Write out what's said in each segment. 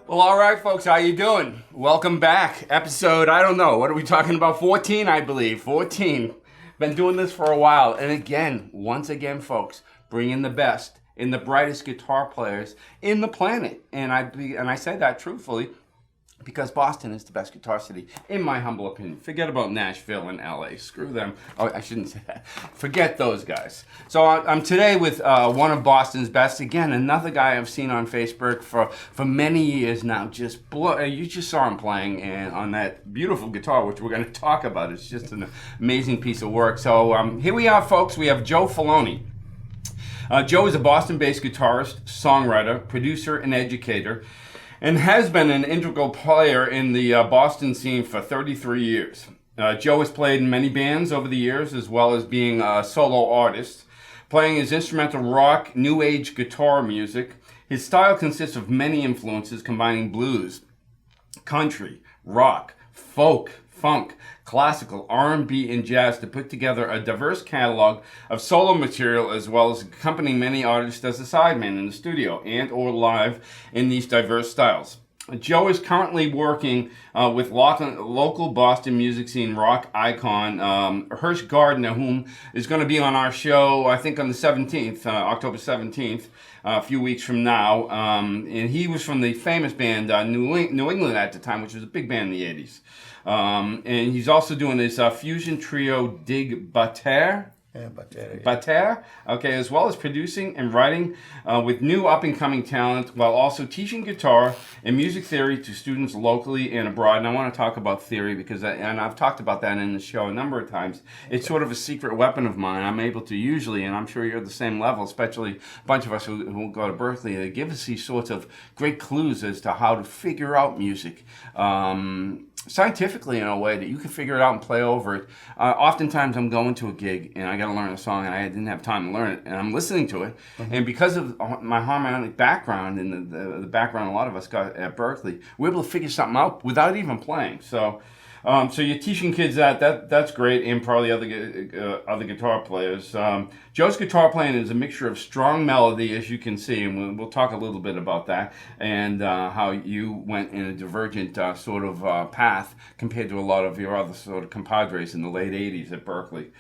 Well, all right, folks, how you doing? Welcome back. Episode, I don't know, what are we talking about? 14, I believe. 14. Been doing this for a while. And again, once again, folks, bringing the best and the brightest guitar players in the planet. And I say that truthfully because Boston is the best guitar city, in my humble opinion. Forget about Nashville and LA. Screw them. Oh, I shouldn't say that. Forget those guys. So I'm today with one of Boston's best. Again, another guy I've seen on Facebook for many years now. You just saw him playing and on that beautiful guitar, which we're going to talk about. It's just an amazing piece of work. So here we are, folks. We have Joe Feloni. Joe is a Boston-based guitarist, songwriter, producer, and educator, and has been an integral player in the Boston scene for 33 years. Joe has played in many bands over the years, as well as being a solo artist, playing his instrumental rock, new age guitar music. His style consists of many influences, combining blues, country, rock, folk, funk, classical, R&B, and jazz to put together a diverse catalog of solo material, as well as accompanying many artists as a sideman in the studio and or live in these diverse styles. Joe is currently working with local Boston music scene rock icon Hirsch Gardner, whom is going to be on our show, I think on the 17th, October 17th, a few weeks from now. And he was from the famous band New England at the time, which was a big band in the 80s. And he's also doing this fusion trio Dig Bater. Yeah, Bater, okay, as well as producing and writing with new up-and-coming talent, while also teaching guitar and music theory to students locally and abroad. And I want to talk about theory because, and I've talked about that in the show a number of times. It's sort of a secret weapon of mine. I'm able to usually, and I'm sure you're at the same level, especially a bunch of us who go to Berklee, they give us these sorts of great clues as to how to figure out music. Scientifically in a way that you can figure it out and play over it. Oftentimes I'm going to a gig and I got to learn a song and I didn't have time to learn it and I'm listening to it. Mm-hmm. And because of my harmonic background and the background a lot of us got at Berklee, we're able to figure something out without even playing. So you're teaching kids that's great, and probably other guitar players. Joe's guitar playing is a mixture of strong melody, as you can see, and we'll talk a little bit about that, and how you went in a divergent sort of path compared to a lot of your other sort of compadres in the late 80s at Berklee.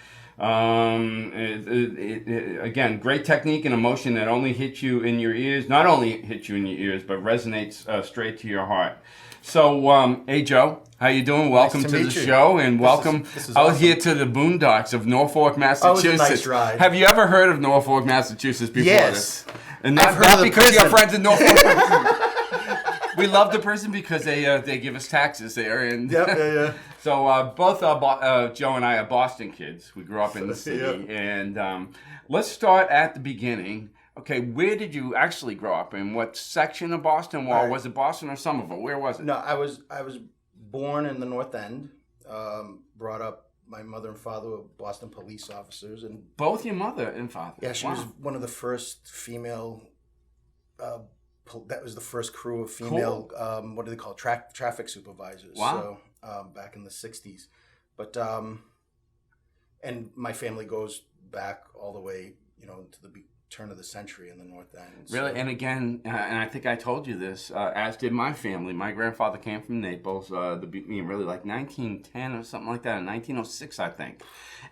Again, great technique and emotion that only hits you in your ears, not only hits you in your ears, but resonates straight to your heart. So, hey Joe, how you doing? Welcome nice to the show, and welcome this is out awesome. here to the boondocks of Norfolk, Massachusetts. Oh, it was a nice ride. Have you ever heard of Norfolk, Massachusetts before Yes. this? And that's not because you have friends in Norfolk. We love the prison because they give us taxes there, and yeah. So both Joe and I are Boston kids. We grew up in the city, and let's start at the beginning. Okay, where did you actually grow up? In what section of Boston? Well, was it Boston or Somerville? Where was it? No, I was born in the North End. Brought up, my mother and father were Boston police officers, and both your mother and father. Yeah, she was one of the first female. That was the first crew of female. Cool. What do they call traffic supervisors? Wow. So back in the '60s, but and my family goes back all the way, to the turn of the century in the North End. Really? And again, and I think I told you this, as did my family. My grandfather came from Naples, really like 1910 or something like that, in 1906, I think.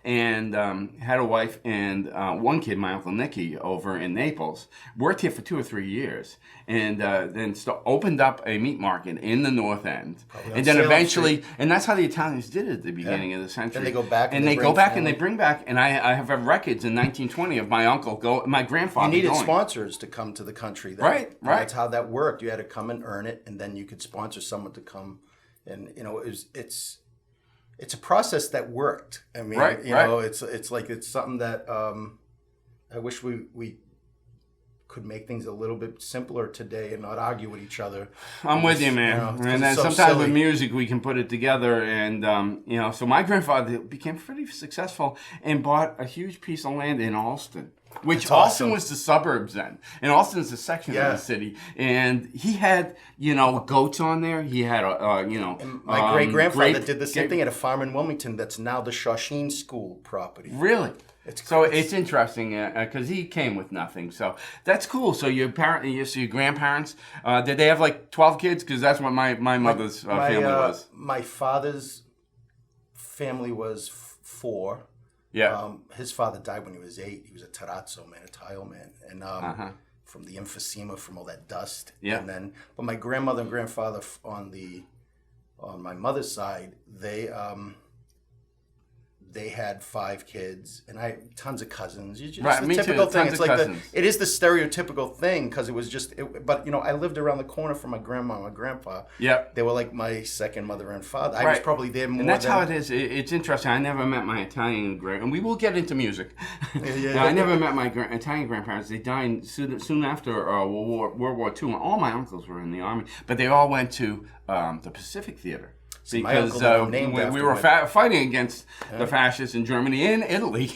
And had a wife and one kid, my Uncle Nicky, over in Naples. Worked here for 2 or 3 years. And then opened up a meat market in the North End. And then eventually, and that's how the Italians did it at the beginning of the century. And they go back and they go back and they bring back, and I have records in 1920 of my uncle my grandfather. You needed sponsors to come to the country. Then. Right. That's how that worked. You had to come and earn it, and then you could sponsor someone to come. And it's a process that worked. I mean, it's something that I wish we could make things a little bit simpler today and not argue with each other. I'm with you, man. And then sometimes with music we can put it together. And so my grandfather became pretty successful and bought a huge piece of land in Allston. Which Allston was the suburbs then. And Allston's a section of the city. And he had, goats on there. He had, And my great-grandfather did the same thing at a farm in Wilmington that's now the Shawshene School property. Really? It's interesting because he came with nothing. So that's cool. So your grandparents, did they have like 12 kids? Because that's what my mother's family was. My father's family was 4. Yeah. His father died when he was 8. He was a terrazzo man, a tile man, and from the emphysema from all that dust. Yeah. And but my grandmother and grandfather on my mother's side, they had 5 kids, and I tons of cousins. It's right, the me typical too. thing. Tons it's of like cousins. it is the stereotypical thing because it was just. But I lived around the corner from my grandma and my grandpa. Yeah, they were like my second mother and father. I was probably there more. And that's how it is. It's interesting. I never met my Italian and we will get into music. I never met my Italian grandparents. They died soon after World War II. And all my uncles were in the army, but they all went to the Pacific Theater. Because we were fighting against the fascists in Germany and Italy.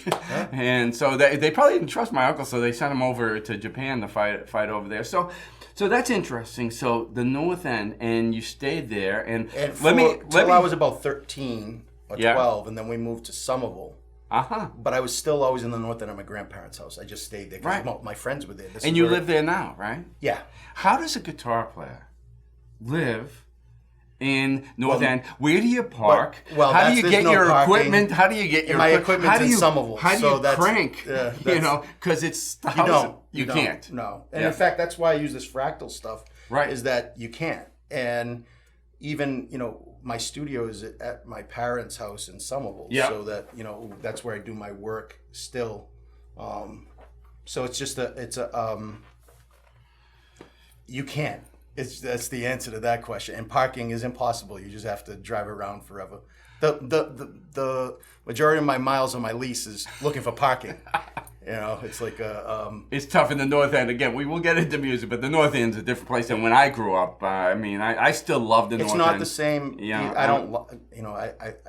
And so they probably didn't trust my uncle, so they sent him over to Japan to fight over there. So that's interesting. So the North End, and you stayed there. And I was about 13 or 12, and then we moved to Somerville. But I was still always in the North End of my grandparents' house. I just stayed there because my friends were there. And you live there now, right? Yeah. How does a guitar player live in North End? Where do you park? How do you get your equipment? How do you get your equipment's in Somerville? How do you crank? Because it's the house. You can't. No. And in fact, that's why I use this fractal stuff. Right. Is that you can't. And even my studio is at my parents' house in Somerville. Yeah. So that that's where I do my work still. So it's just you can't. That's the answer to that question. And parking is impossible. You just have to drive around forever. The majority of my miles on my lease is looking for parking. It's like it's tough in the North End. Again, we will get into music, but the North End's a different place than when I grew up. I still love the North End. It's not the same. I don't.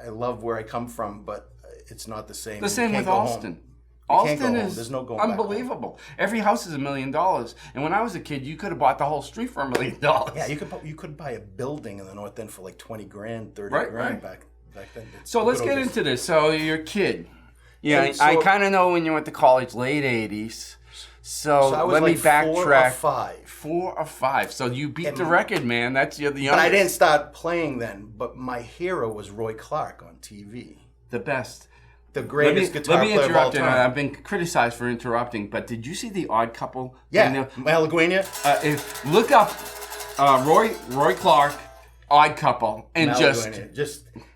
I love where I come from, but it's not the same. The same with Allston. Allston is unbelievable. Every house is $1 million, and when I was a kid, you could have bought the whole street for $1 million. Yeah, you could buy a building in the North End for like $20,000, $30,000 back then. So let's get into this. So you're a kid. Yeah, I kind of know when you went to college, late '80s. So let me backtrack. 4 or 5. So you beat the record, man. That's the youngest. But I didn't start playing then. But my hero was Roy Clark on TV. The best. The greatest guitar player of all time. I've been criticized for interrupting, but did you see The Odd Couple? Yeah, Malaguena. Look up Roy Clark, Odd Couple, and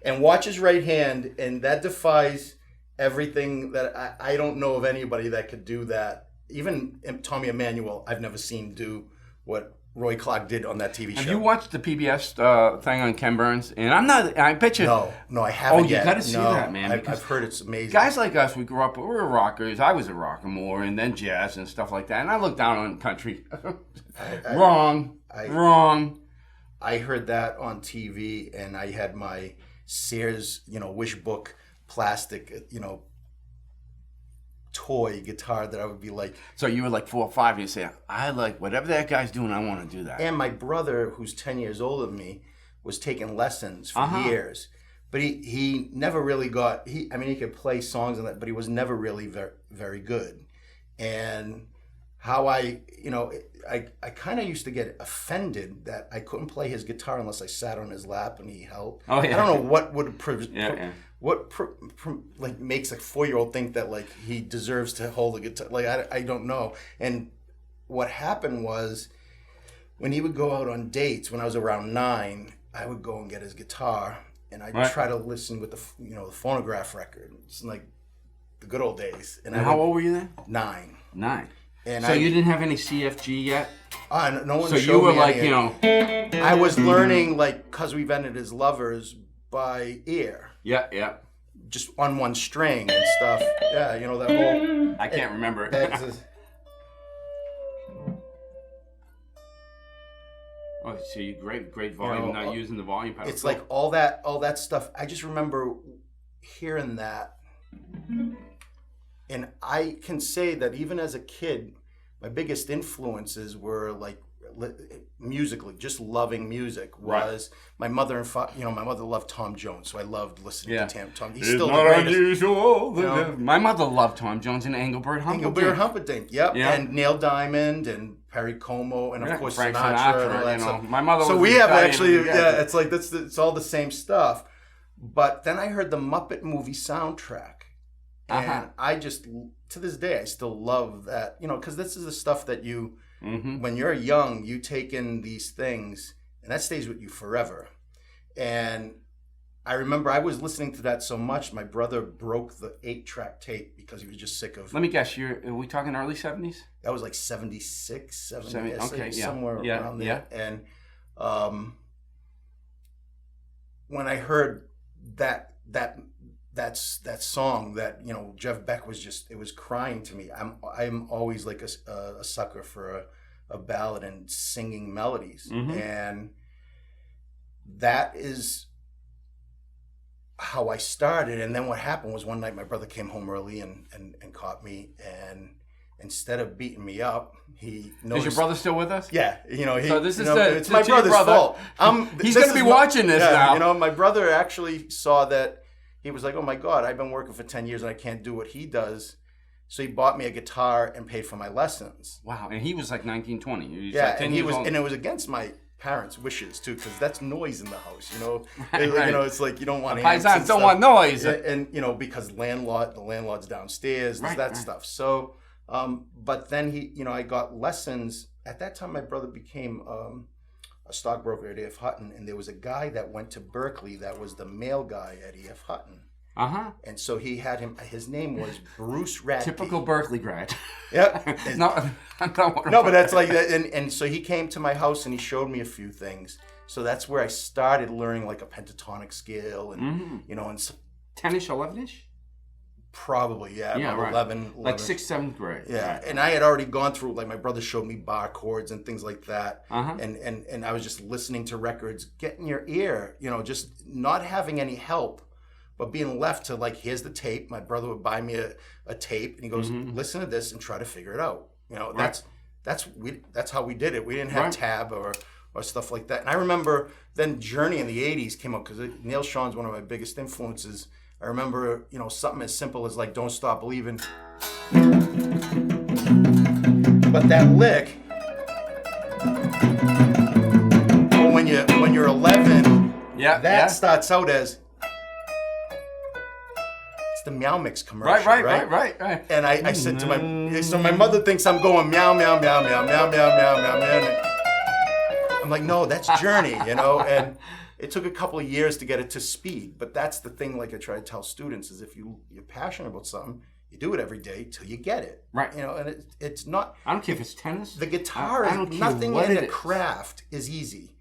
and watch his right hand, and that defies everything that I don't know of anybody that could do that. Even Tommy Emmanuel, I've never seen do what Roy Clark did on that TV show. Have you watched the PBS thing on Ken Burns? And I bet you... No, I haven't yet. You got to see that, man. I've heard it's amazing. Guys like us, we grew up, we were rockers. I was a rocker more, and then jazz and stuff like that. And I looked down on country. Wrong. I heard that on TV, and I had my Sears, Wish Book plastic, toy guitar that I would be like. So you were like 4 or 5, and you say, I like whatever that guy's doing, I want to do that. And my brother, who's 10 years older than me, was taking lessons for years. But he never really got, he could play songs and that, but he was never really very, very good. And how I kind of used to get offended that I couldn't play his guitar unless I sat on his lap and he helped. Oh, yeah. I don't know what would like makes a 4-year-old think that like he deserves to hold a guitar. Like I don't know. And what happened was when he would go out on dates when I was around 9, I would go and get his guitar and I'd try to listen with the the phonograph record. It's like the good old days. And how old were you then? 9. 9. And so you didn't have any CFG yet? No one so showed you were me like, any. I was learning like "Cause We've Ended as Lovers" by ear. Yeah. Just on one string and stuff. Yeah, that whole. I can't remember. Oh, so you great volume, not using the volume pedal. It's like all that stuff. I just remember hearing that. And I can say that even as a kid, my biggest influences were like musically, just loving music was my mother and my mother loved Tom Jones, so I loved listening to Tom. He's still the greatest. Unusual. My mother loved Tom Jones and Engelbert Humperdinck. Yep. And Neil Diamond and Perry Como and of course Frank Sinatra and all that stuff. My mother. So we have actually, it's like it's all the same stuff. But then I heard the Muppet movie soundtrack. And I just, to this day, I still love that, because this is the stuff that you, when you're young, you take in these things, and that stays with you forever. And I remember I was listening to that so much, my brother broke the 8-track tape because he was just sick of. Let me guess, are we talking early 70s? That was like 76, 70, okay, somewhere around there. And when I heard that song that Jeff Beck was it was crying to me. I'm always like a sucker for a ballad and singing melodies, and that is how I started. And then what happened was one night my brother came home early and caught me, and instead of beating me up, he noticed. Is your brother still with us? Yeah, So this is it's my brother's fault. He's going to be watching this now. My brother actually saw that. He was like, oh my God, I've been working for 10 years and I can't do what he does. So he bought me a guitar and paid for my lessons. Wow. And he was like 19, 20. He was yeah, like 10 and years old. And it was against my parents' wishes too, because that's noise in the house, Right. It's like you don't want paisans don't want noise. And because the landlord's downstairs, there's that stuff. So, but then I got lessons. At that time, my brother became a stockbroker at E.F. Hutton, and there was a guy that went to Berklee that was the male guy at E.F. Hutton. And so he had him. His name was Bruce Radke. Typical Berklee grad. Yeah. No, but that's like that. And so he came to my house and he showed me a few things. So that's where I started learning like a pentatonic scale and and 10ish, 11ish. Probably, yeah, right. 11. Like 6th, 7th grade. Yeah, and I had already gone through, like my brother showed me bar chords and things like that. And I was just listening to records, getting your ear, just not having any help, but being left to like, here's the tape. My brother would buy me a tape and he goes, listen to this and try to figure it out. That's how we did it. We didn't have tab or stuff like that. And I remember then Journey in the 80s came up because Neil Sean's one of my biggest influences. I remember, something as simple as like "Don't Stop Believing," but that lick, when you're 11, that starts out as it's the Meow Mix commercial, right. And I said to my mother thinks I'm going meow meow meow meow meow meow meow meow meow. I'm like, no, that's Journey, and. It took a couple of years to get it to speed, but that's the thing. Like I try to tell students is if you're passionate about something, you do it every day till you get it. Right. And it's not. I don't care if it's tennis. The guitar is nothing in the craft is easy.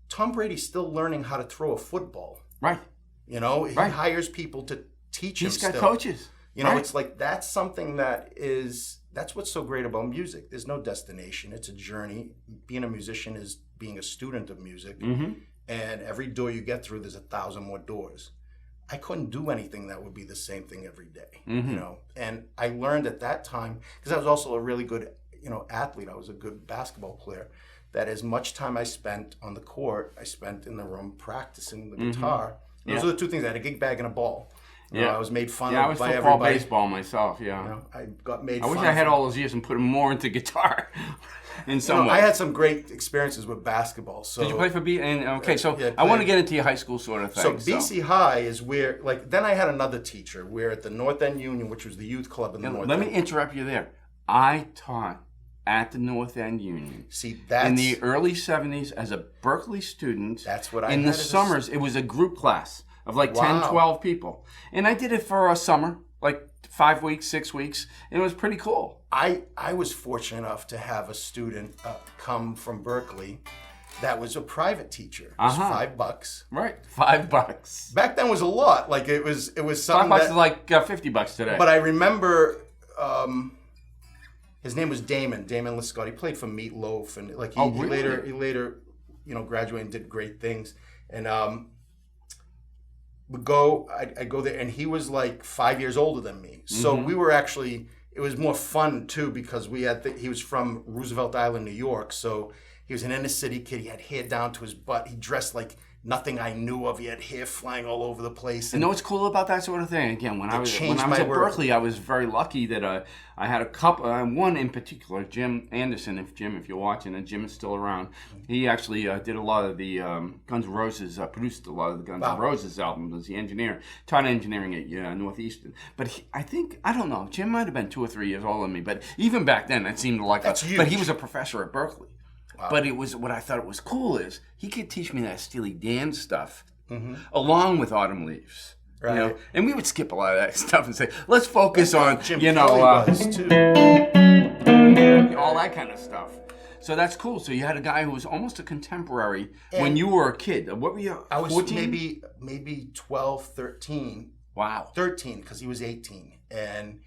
Tom Brady's still learning how to throw a football. Right. He hires people to teach him. He's got coaches. It's like that's something that's what's so great about music. There's no destination. It's a journey. Being a musician is being a student of music. Mm-hmm. And every door you get through, there's 1,000 more doors. I couldn't do anything that would be the same thing every day, Mm-hmm. you know. And I learned at that time, because I was also a really good, you know, athlete. I was a good basketball player. That as much time I spent on the court, I spent in the room practicing the guitar. Those are the two things. I had a gig bag and a ball. You know, I was made fun of by everybody. I was football, baseball myself. Yeah, you know, I got made. I wish fun I had of. all those years and put them more into guitar. In some way, I had some great experiences with basketball. So did you play for B? And okay, so yeah, I want to get into your high school sort of thing. So BC High is where, like, then I had another teacher. We're at the North End Union, which was the youth club in the North Let End. me interrupt you there. I taught at the North End Union. See, that's in the early 70s as a Berklee student. That's what I in had the as a summers, it was a group class of like 10, Wow. 12 people. And I did it for a summer, like 5 weeks, 6 weeks, and it was pretty cool. I was fortunate enough to have a student come from Berklee that was a private teacher. It was $5. Right, $5. Back then was a lot. Like it was something $5 that, is like $50 today. But I remember his name was Damon Lescott. He played for Meatloaf, and like he later, you know, graduated and did great things. And I go there, and he was like 5 years older than me. So we were actually, it was more fun too, because we had he was from Roosevelt Island, New York. So he was an inner city kid. He had hair down to his butt. He dressed like nothing I knew of. He had hair flying all over the place. You know what's cool about that sort of thing? Again, when I was at world. Berklee, I was very lucky that I had a couple. One in particular, Jim Anderson. If you're watching, and Jim is still around, he actually did a lot of the Guns N' Roses, produced a lot of the Guns N' Roses albums as the engineer. Taught engineering at Northeastern. But I don't know. Jim might have been 2 or 3 years older than me. But even back then, that seemed like That's huge. But he was a professor at Berklee. Wow. But it was what I thought was cool is he could teach me that Steely Dan stuff along with Autumn Leaves. Right. You know? And we would skip a lot of that stuff and say, let's focus on, Jim you know, was too. all that kind of stuff. So that's cool. So you had a guy who was almost a contemporary when you were a kid. What were you, I was 14? maybe 12, 13. Wow. 13, because he was 18. And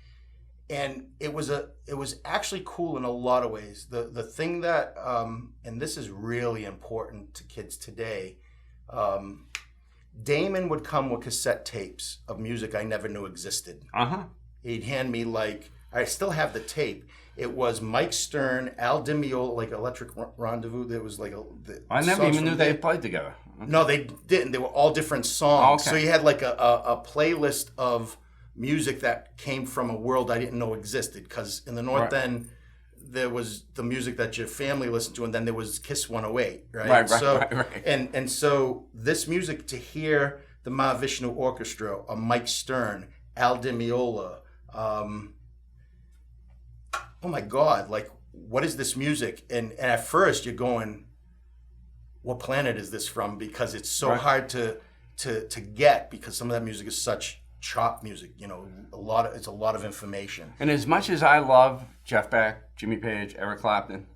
it was actually cool in a lot of ways. The thing that and this is really important to kids today. Damon would come with cassette tapes of music I never knew existed. He'd hand me, like, I still have the tape. It was Mike Stern, Al Di Meola, like Electric Rendezvous. There was like I never even knew they played together. Okay. No, they didn't. They were all different songs. Okay. So he had like a playlist of music that came from a world I didn't know existed, because in the North End there was the music that your family listened to, and then there was Kiss 108, right? Right. And so this music, to hear the Mahavishnu Orchestra, Mike Stern, Al Di Meola, oh my God, like, what is this music? And at first you're going, what planet is this from? Because it's so hard to get, because some of that music is such chop music, you know, it's a lot of information. And as much as I love Jeff Beck, Jimmy Page, Eric Clapton,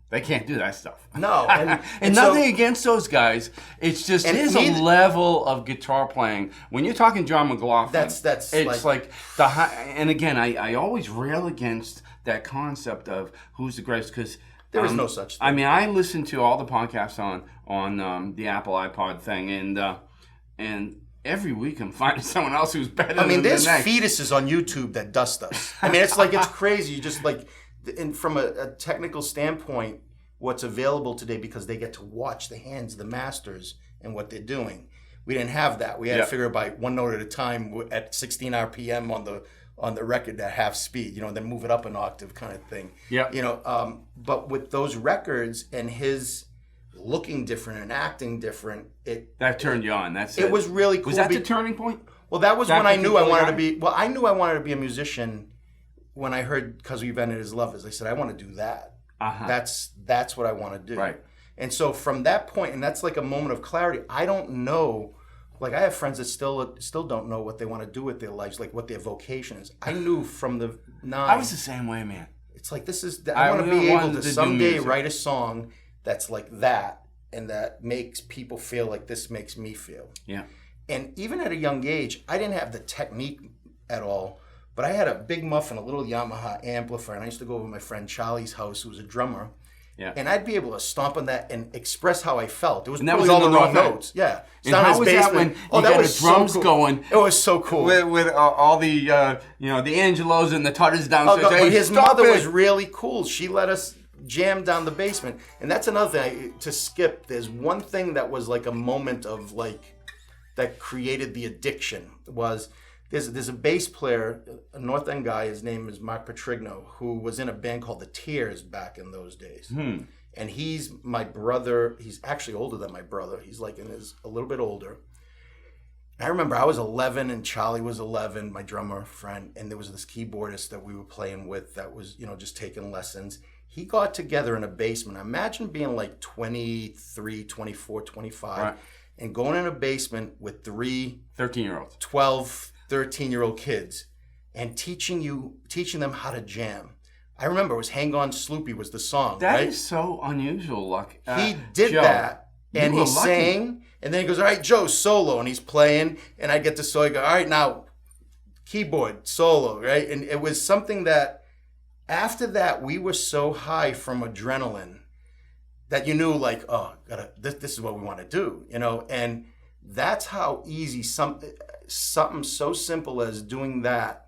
they can't do that stuff. No, and nothing against those guys. It's just there's a level of guitar playing when you're talking John McLaughlin. That's it's like the high. And again, I always rail against that concept of who's the greatest, because there is no such thing. I mean, I listen to all the podcasts on the Apple iPod thing, and every week I'm finding someone else who's better than the next. There's fetuses on YouTube that dust us. I mean, it's crazy. You just like, and from a technical standpoint, what's available today, because they get to watch the hands of the masters and what they're doing. We didn't have that. We had to figure by one note at a time at 16 RPM on the record at half speed, you know, then move it up an octave kind of thing. Yeah. You know, but with those records and his looking different and acting different, that turned you on. It was really cool. Was that the turning point? Well, that was when I knew I wanted to be. Well, I knew I wanted to be a musician when I heard "Cause We've Ended As Lovers." I said, I want to do that. That's what I want to do. Right. And so from that point, and that's like a moment of clarity. I don't know. Like, I have friends that still don't know what they want to do with their lives, like what their vocation is. I knew from the 9. I was the same way, man. It's like, I want to be able to someday write a song that's like that, and that makes people feel like this makes me feel. Yeah. And even at a young age, I didn't have the technique at all, but I had a big muffin, a little Yamaha amplifier, and I used to go over to my friend Charlie's house, who was a drummer, Yeah. And I'd be able to stomp on that and express how I felt. It was And that probably was all in the the wrong North End. notes. Yeah. And how was that when you got the drums going? It was so cool. With all the, the Angelos and the Tutters downstairs. Oh, no, Hey, but his stop mother it. was really cool. She let us jam down the basement. And that's another thing to skip. There's one thing that was like a moment of like, that created the addiction was there's a bass player, a North End guy, his name is Mark Petrigno, who was in a band called The Tears back in those days. And he's my brother. He's actually older than my brother. He's like a little bit older. I remember I was 11 and Charlie was 11, my drummer friend, and there was this keyboardist that we were playing with that was, just taking lessons. He got together in a basement. Imagine being like 23, 24, 25, right, and going in a basement with 13-year-olds, 12, 13-year-old kids and teaching them how to jam. I remember it was Hang On Sloopy was the song. That right? is so unusual, he did Joe, that. And he sang, and then he goes, all right, Joe, solo. And he's playing, and I get to solo. I go, all right, now, keyboard, solo, right? And it was something that, after that, we were so high from adrenaline that you knew, like, oh, this is what we want to do, And that's how easy something so simple as doing that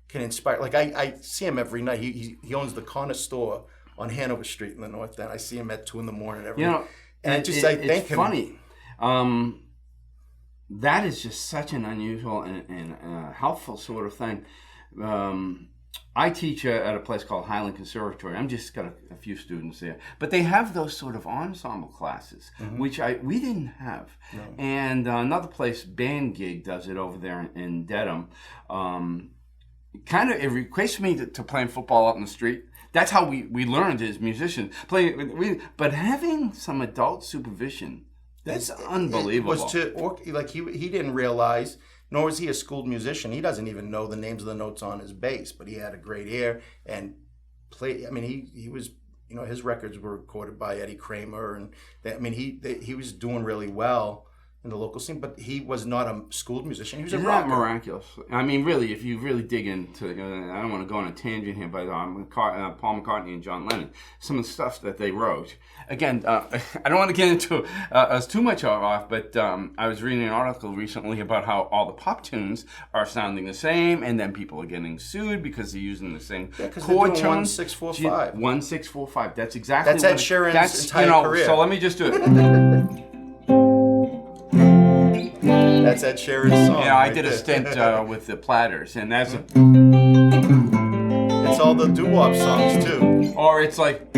can inspire. Like, I see him every night. He owns the corner store on Hanover Street in the North End. I see him at 2 a.m. every night. And I thank him. It's funny. That is just such an unusual and helpful sort of thing. I teach at a place called Highland Conservatory. I'm just got a few students there, but they have those sort of ensemble classes, which we didn't have. No. And another place, Band Gig, does it over there in Dedham. It equates me to playing football out in the street. That's how we learned as musicians. But having some adult supervision, that's unbelievable. It was he didn't realize, nor was he a schooled musician. He doesn't even know the names of the notes on his bass, but he had a great ear and played. I mean, he was, his records were recorded by Eddie Kramer, and he was doing really well in the local scene, but he was not a schooled musician. He was a rocker. Isn't that miraculous? I mean, really, if you really dig into, I don't want to go on a tangent here, but Paul McCartney and John Lennon, some of the stuff that they wrote. Again, I don't want to get into us too much off, but I was reading an article recently about how all the pop tunes are sounding the same, and then people are getting sued because they're using the same chord tones. 1-6-4-5. 1-6-4-5. That's exactly Ed Sheeran's entire career. So let me just do it. That's Ed Sheeran's song. Yeah, I did a stint with the Platters, and that's it's all the doo-wop songs too. Or it's like,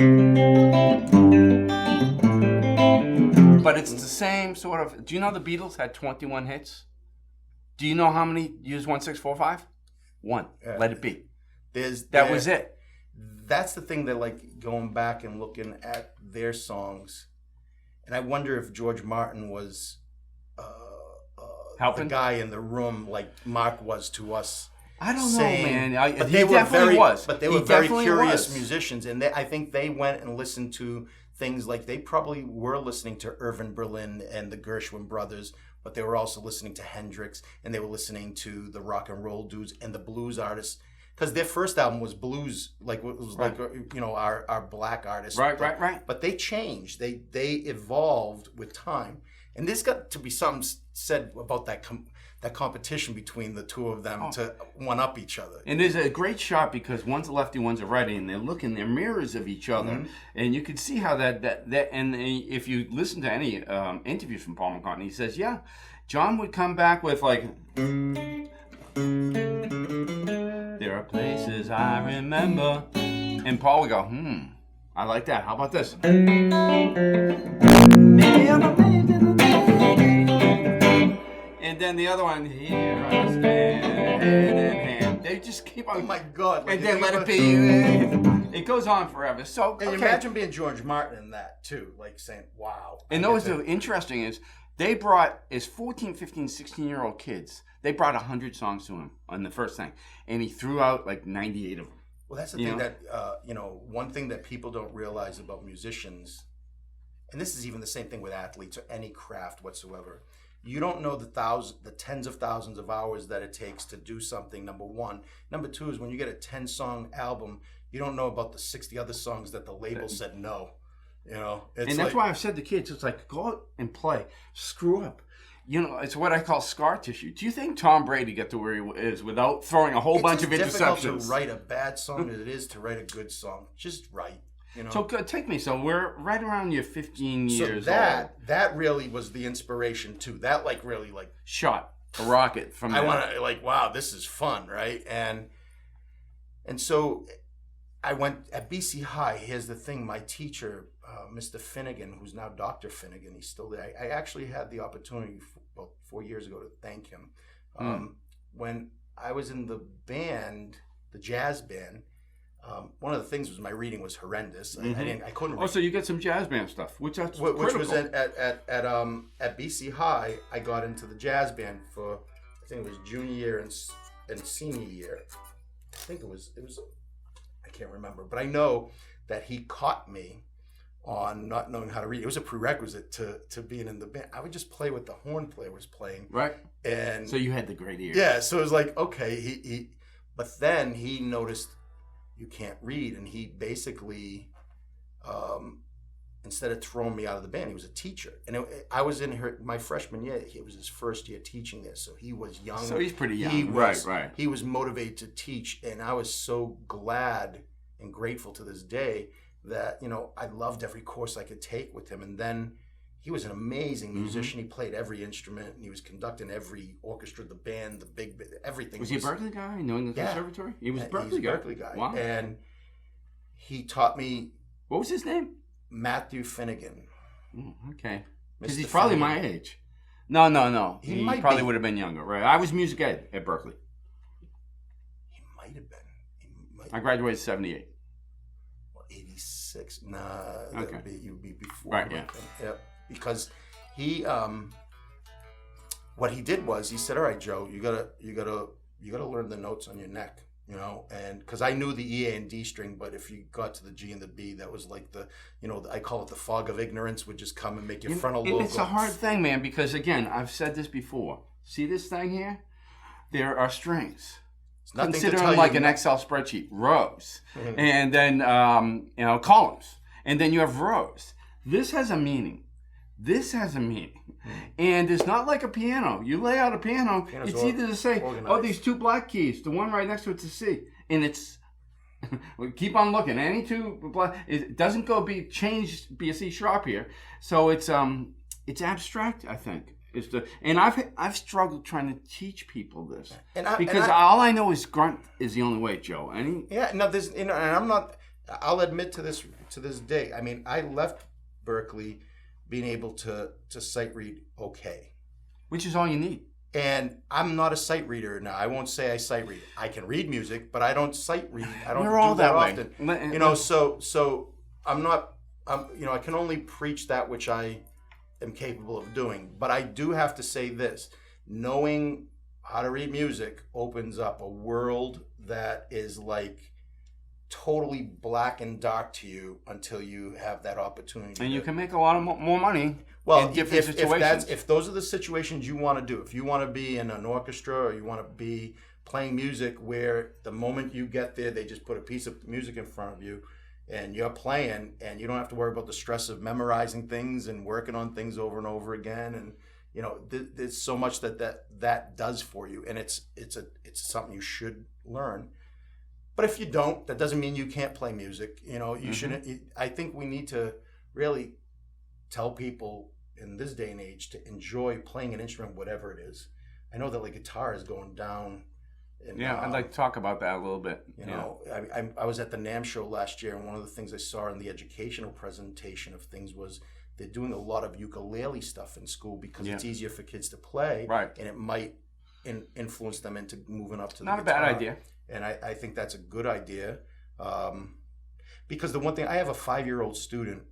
but it's the same sort of. Do you know the Beatles had 21 hits? Do you know how many used 1-6-4-5? One. Let It Be. That was it. That's the thing that, like, going back and looking at their songs, and I wonder if George Martin was helping the guy in the room like Mark was to us. I don't know, man. But he definitely was. But they were very curious musicians, and I think they went and listened to things like they probably were listening to Irving Berlin and the Gershwin brothers, but they were also listening to Hendrix, and they were listening to the rock and roll dudes and the blues artists. Because their first album was blues, like it was like our black artists. Right. But they changed. They evolved with time, and there's got to be something said about that competition between the two of them to one up each other. And there's a great shot because one's a lefty, one's a righty, and they're looking, they're mirrors of each other, and you can see how that. And if you listen to any interviews from Paul McCartney, he says, yeah, John would come back with like. There are places I remember. And Paul would go, I like that. How about this? And then the other one, here I stand, hand in hand. They just keep on. Oh my God. And then Let It Be. It goes on forever. So, and imagine being George Martin in that, too. Like saying, wow. And what's interesting is they brought his 14, 15, 16-year-old kids. They brought 100 songs to him on the first thing, and he threw out like 98 of them. Well, that's the thing that one thing that people don't realize about musicians, and this is even the same thing with athletes or any craft whatsoever. You don't know the tens of thousands of hours that it takes to do something. Number one. Number two is when you get a 10-song album, you don't know about the 60 other songs that the label said no. You know, and that's why I've said to kids, it's like, go out and play. Screw up. You know, it's what I call scar tissue. Do you think Tom Brady got to where he is without throwing a whole bunch of interceptions? It's difficult to write a bad song as it is to write a good song. Just write. You know? So good. Take me. So we're right around your 15 years old. That really was the inspiration too. That really shot a rocket from. I want to wow, this is fun, right? And so I went at BC High. Here's the thing: my teacher, Mr. Finnegan, who's now Dr. Finnegan, he's still there. I actually had the opportunity about 4 years ago to thank him. When I was in the band, the jazz band. One of the things was my reading was horrendous. I couldn't read. Oh, so you get some jazz band stuff, which was at BC High. I got into the jazz band for, I think it was junior year and senior year. I think it was I can't remember, but I know that he caught me on not knowing how to read. It was a prerequisite to being in the band. I would just play what the horn player was playing. Right. And so you had the great ear. Yeah. So it was like, okay, but then he noticed you can't read, and he basically instead of throwing me out of the band, he was a teacher, and I was in my freshman year. It was his first year teaching this, so he was young. So he's pretty young. Right. He was motivated to teach, and I was so glad and grateful to this day that I loved every course I could take with him. And then he was an amazing musician. He played every instrument, and he was conducting every orchestra, the band, the big, everything. Was he a Berklee guy, knowing the conservatory? He was a Berklee guy. Wow. And he taught me... What was his name? Matthew Finnegan. Okay. Because he's probably my age. No. He probably would have been younger, right? I was music ed at Berklee. He might have been. I graduated in 78. Well, 86. Nah, okay. You'd be before. Right, yeah. Yep. Because he, what he did was he said, "All right, Joe, you gotta learn the notes on your neck, and because I knew the E, A, and D string, but if you got to the G and the B, that was like I call it the fog of ignorance would just come and make your frontal lobe. It's a hard thing, man, because again, I've said this before. See this thing here? There are strings. Consider them like an Excel spreadsheet, rows, and then columns, and then you have rows. This has a meaning. And it's not like a piano. You lay out a piano, it's either to say, these two black keys, the one right next to it's a C, and it's keep on looking. Any two black, it doesn't be a C sharp here. So it's abstract, I think. And I've struggled trying to teach people this because all I know is grunt is the only way, Joe. And I'm not. I'll admit to this day. I mean, I left Berklee being able to sight read okay, which is all you need. And I'm not a sight reader now. I won't say I sight read. I can read music, but I don't sight read. I don't do that often. So I'm not. I can only preach that which I am capable of doing. But I do have to say this: knowing how to read music opens up a world that is like totally black and dark to you until you have that opportunity. And you can make a lot of more money. Well, in different situations. If those are the situations you want to do, if you want to be in an orchestra or you want to be playing music where the moment you get there, they just put a piece of music in front of you and you're playing and you don't have to worry about the stress of memorizing things and working on things over and over again. And, there's so much that does for you. And it's something you should learn. But if you don't, that doesn't mean you can't play music. You shouldn't. I think we need to really tell people in this day and age to enjoy playing an instrument, whatever it is. I know that guitar is going down. I'd like to talk about that a little bit. I was at the NAMM show last year, and one of the things I saw in the educational presentation of things was they're doing a lot of ukulele stuff in school because it's easier for kids to play, right? And it might influence them into moving up to the guitar. Not a bad idea. And I think that's a good idea because the one thing, I have a 5-year-old student.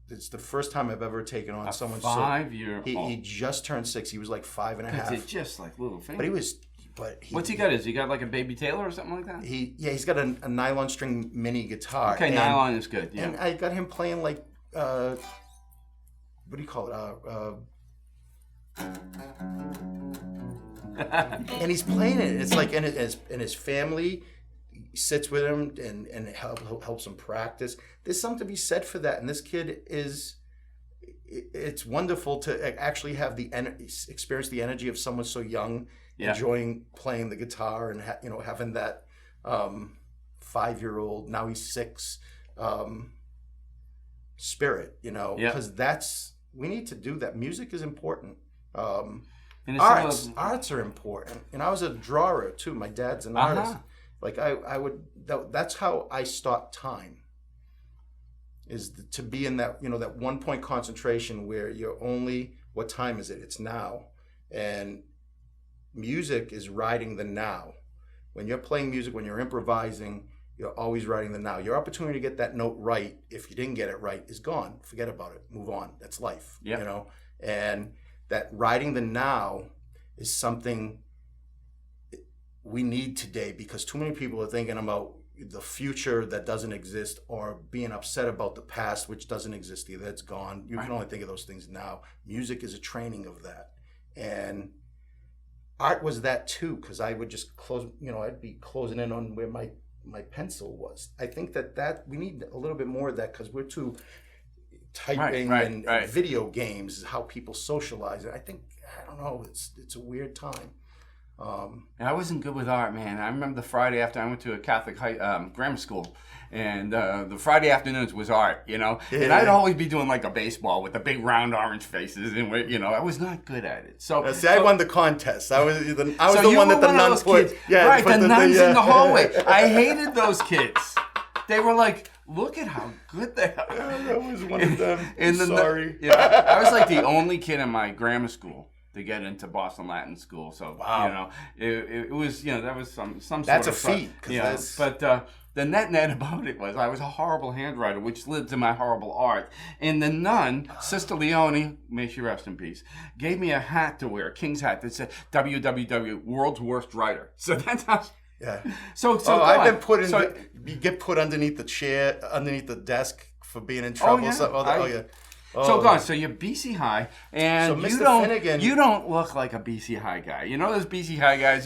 It's the first time I've ever taken on someone 5-year-old. He just turned 6. He was like 5 and a half. It's just like little fingers. But he was. What's he got? Is he got like a baby Taylor or something like that? He's got a nylon string mini guitar. Okay, nylon is good. Yeah. And I got him playing like what do you call it? And he's playing it. It's like in his family sits with him and helps him practice. There's something to be said for that. And this kid it's wonderful to actually have experience the energy of someone so young, enjoying playing the guitar and having that 5-year-old, now he's 6, spirit, because we need to do that. Music is important. Arts are important. And I was a drawer too. My dad's an artist. Like that's how I stop time. Is to be in that, that 1 point concentration where you're only, what time is it? It's now. And music is riding the now. When you're playing music, when you're improvising, you're always riding the now. Your opportunity to get that note right, if you didn't get it right, is gone. Forget about it. Move on. That's life. And that riding the now is something we need today, because too many people are thinking about the future that doesn't exist, or being upset about the past, which doesn't exist either. It's gone. You can only think of those things now. Music is a training of that. And art was that too, because I would just close, I'd be closing in on where my pencil was. I think that we need a little bit more of that, because we're too typing and video games is how people socialize. I think, I don't know, it's a weird time. I wasn't good with art, man. I remember the Friday after I went to a Catholic grammar school, and the Friday afternoons was art, and I'd always be doing like a baseball with the big round orange faces, and I was not good at it. So I won the contest. I was the one that the nuns put. Kids. Yeah, the nuns in the hallway. I hated those kids. They were like, look at how good they are. I was one of them. Sorry. I was like the only kid in my grammar school to get into Boston Latin School. So, it was, that was some That's sort of a feat. But the net about it was I was a horrible handwriter, which led to my horrible art. And the nun, Sister Leone, may she rest in peace, gave me a hat to wear, a king's hat that said WWW, World's Worst Writer. So that's how... Yeah. So I've been put in. You get put underneath the chair, underneath the desk for being in trouble. So you're BC High, and you don't look like a BC High guy. Those BC High guys.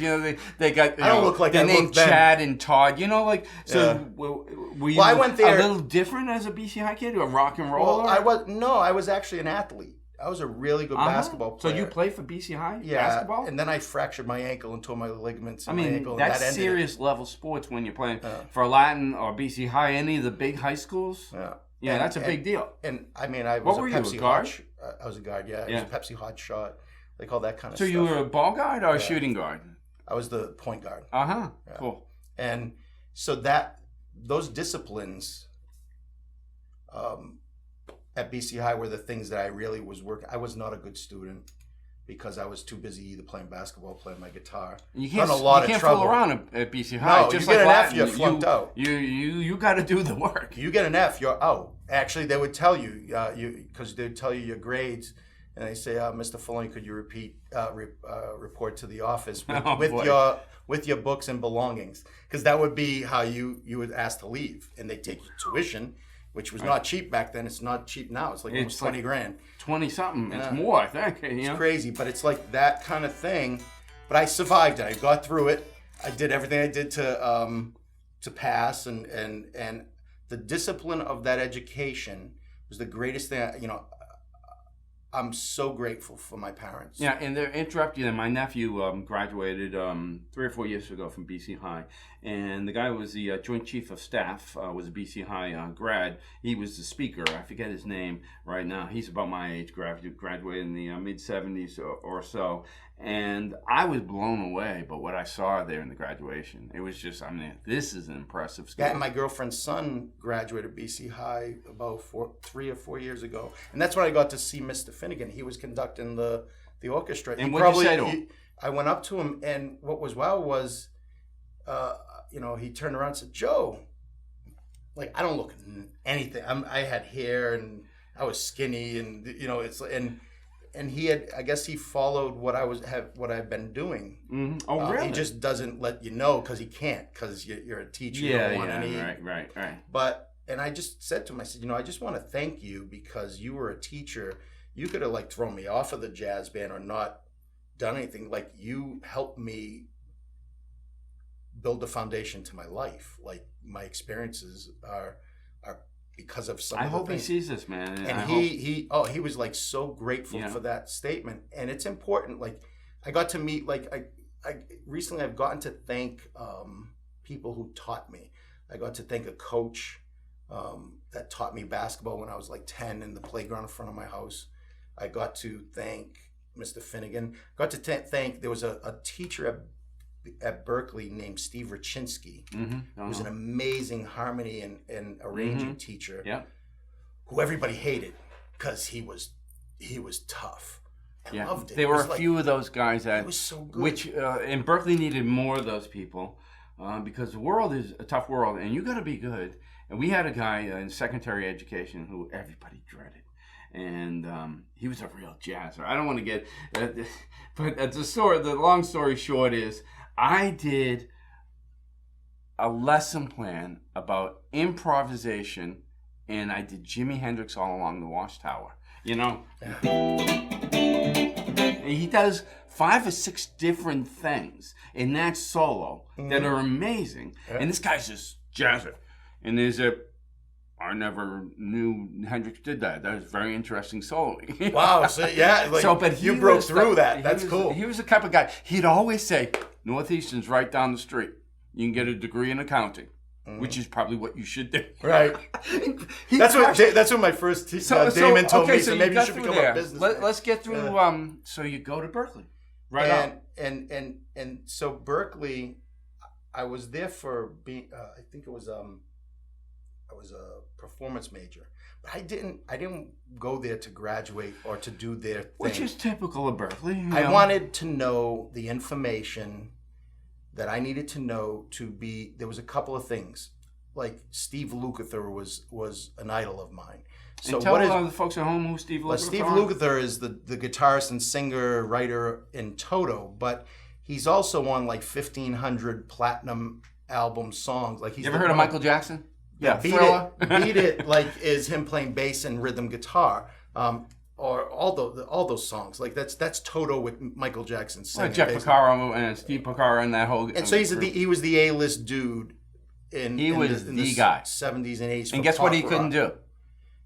They got. I don't look like they I named look then. Chad and Todd. Were you I went there a little different as a BC High kid, a rock and roller? Well, I was actually an athlete. I was a really good basketball player. So you played for BC High basketball? And then I fractured my ankle and tore my ligaments in my ankle. That's serious level sports when you're playing for Latin or BC High, any of the big high schools. Yeah, that's a big deal. And I was a Pepsi guard? I was a guard, I was a Pepsi hot shot. They call that kind of stuff. So you were a ball guard or a shooting guard? I was the point guard. Cool. And so those disciplines at BC High were the things that I really was working. I was not a good student because I was too busy either playing basketball, playing my guitar. You can't fool around at BC High. No, just you get like an F, you're flunked out. You got to do the work. You get an F, you're out. Actually, they would tell you, because they'd tell you your grades, and they say, Mr. Fulani, could you report to the office with your books and belongings? Because that would be how you would ask to leave, and they take your tuition, which was not cheap back then. It's not cheap now. It's like almost 20 grand. 20 something. It's more, I think. It's crazy, but it's like that kind of thing. But I survived it. I got through it. I did everything I did to pass, and the discipline of that education was the greatest thing. I'm so grateful for my parents. Yeah, and to interrupt you, then my nephew graduated 3 or 4 years ago from BC High, and the guy was the Joint Chief of Staff, was a BC High grad. He was the speaker. I forget his name right now. He's about my age, graduated in the mid-70s or so, and I was blown away by what I saw there in the graduation. It was just, this is an impressive school. Yeah, and my girlfriend's son graduated BC High about 3 or 4 years ago, and that's when I got to see Mr. Finnegan. He was conducting the orchestra. And what did you say to him? I went up to him, and what was wow was, he turned around and said, "Joe, I don't look anything. I had hair, and I was skinny, and and he had, I guess he followed what I've been doing. Mm-hmm. Oh, really? He just doesn't let you know because he can't, because you're a teacher. Right. And I just said to him, I said, I just want to thank you because you were a teacher. You could have thrown me off of the jazz band or not done anything. You helped me build a foundation to my life. Like my experiences are because of some. I of the hope things. he sees this, man. And he was like so grateful for that statement. And it's important. Like I got to meet I recently I've gotten to thank people who taught me. I got to thank a coach that taught me basketball when I was like 10 in the playground in front of my house. I got to thank Mr. Finnegan. Got to thank, there was a teacher at Berklee named Steve Rachinsky, who was an amazing harmony and arranging teacher, who everybody hated because he was tough. I loved it. There were a few of those guys that was so good. Which and Berklee needed more of those people because the world is a tough world, and you got to be good. And we had a guy in secondary education who everybody dreaded. And he was a real jazzer. I don't want to get, but the long story short is, I did a lesson plan about improvisation, and I did Jimi Hendrix all along the Watchtower. You know, he does 5 or 6 different things in that solo that are amazing, and this guy's just jazzer. And I never knew Hendrix did that. That was very interesting solo. Wow. So yeah, but you broke through that. That's cool. He was the type of guy. He'd always say, Northeastern's right down the street. You can get a degree in accounting, which is probably what you should do. Right. That's what my first Damon told me. So maybe you should become a businessman. Let's get through. So you go to Berklee, right? And so Berklee, I was there for being. I think it was I was a performance major, but I didn't go there to graduate or to do their thing. Which is typical of Berklee. I wanted to know the information that I needed to know to be. There was a couple of things, like Steve Lukather was an idol of mine. So and tell the folks at home who Steve Lukather is. Steve Lukather is the guitarist and singer, writer in Toto, but he's also on like 1,500 platinum album songs. Like you ever heard of Michael Jackson? Yeah, Beat It like is him playing bass and rhythm guitar, or all those songs. Like that's Toto with Michael Jackson singing. Jeff Porcaro and Steve Porcaro and that whole. And so he was the A-list dude in the guy 70s and 80s. And guess what he couldn't do?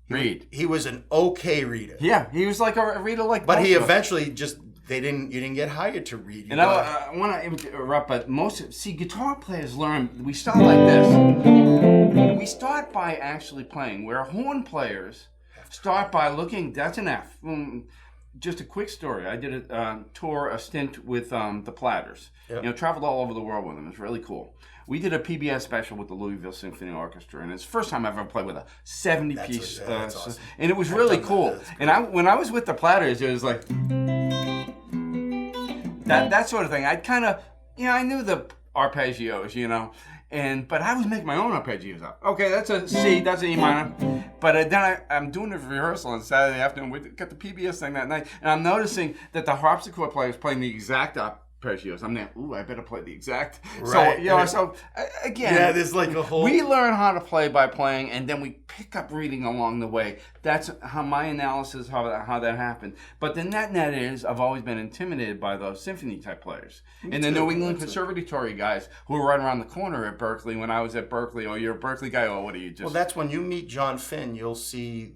Read. He was an okay reader. Yeah, he was like a reader like. But he eventually just. You didn't get hired to read. I want to interrupt, but guitar players learn. We start like this. We start by actually playing. Where horn players start by looking. That's an F. Just a quick story. I did a stint with the Platters. Yep. Traveled all over the world with them. It was really cool. We did a PBS special with the Louisville Symphony Orchestra, and it's the first time I've ever played with a 70-piece. That's awesome. And it was really cool. And when I was with the Platters, it was like. That sort of thing. I'd kind of, I knew the arpeggios, but I was making my own arpeggios up. Okay, that's a C, that's an E minor. But then I'm doing a rehearsal on Saturday afternoon. We got the PBS thing that night, and I'm noticing that the harpsichord player is playing the exact arpeggios. I'm there, I better play the exact. Right. So again. Yeah, there's like a whole. We learn how to play by playing, and then we pick up reading along the way. That's how my analysis, how that happened. But the net is, I've always been intimidated by those symphony type players. And the New England Conservatory guys who were right around the corner at Berklee when I was at Berklee. Oh, you're a Berklee guy? Oh, what are you just... Well, that's when you meet John Finn, you'll see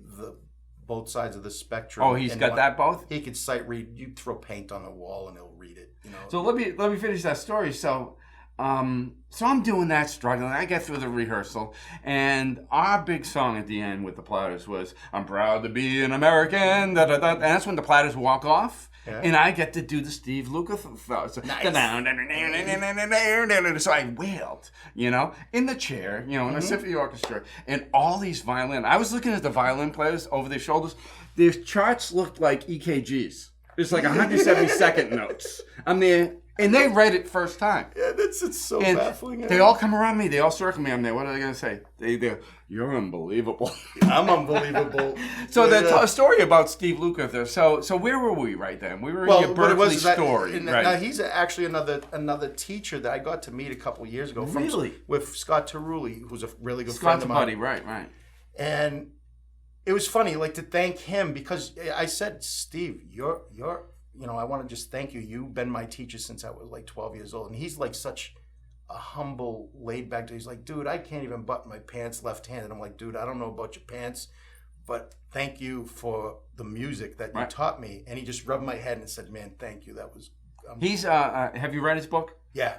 both sides of the spectrum. Oh, he's got that both? He could sight read. You throw paint on the wall and he'll read it. So let me finish that story. So I'm doing that, struggling. I get through the rehearsal, and our big song at the end with the Platters was "I'm proud to be an American." Da, da, da. And that's when the Platters walk off, and I get to do the Steve Lukather. So, nice. So I wailed, in the chair, in the symphony orchestra, and all these violin. I was looking at the violin players over their shoulders. Their charts looked like EKGs. It's like 172nd notes. I'm there, and they read it first time. Yeah, it's so baffling. They all come around me. They all circle me. I'm there. What are they going to say? They're, you're unbelievable. I'm unbelievable. So the story about Steve Lukather. So where were we right then? We were in your Berklee story. Right? Now, he's actually another teacher that I got to meet a couple years ago. With Scott Terulli, who's a really good friend of mine. Scott's buddy, right. And... it was funny, to thank him because I said, Steve, you're, I want to just thank you. You've been my teacher since I was like 12 years old. And he's like such a humble, laid back. He's like, dude, I can't even button my pants left-handed. I'm like, dude, I don't know about your pants, but thank you for the music that you taught me. And he just rubbed my head and said, man, thank you. That was. He's. Have you read his book? Yeah.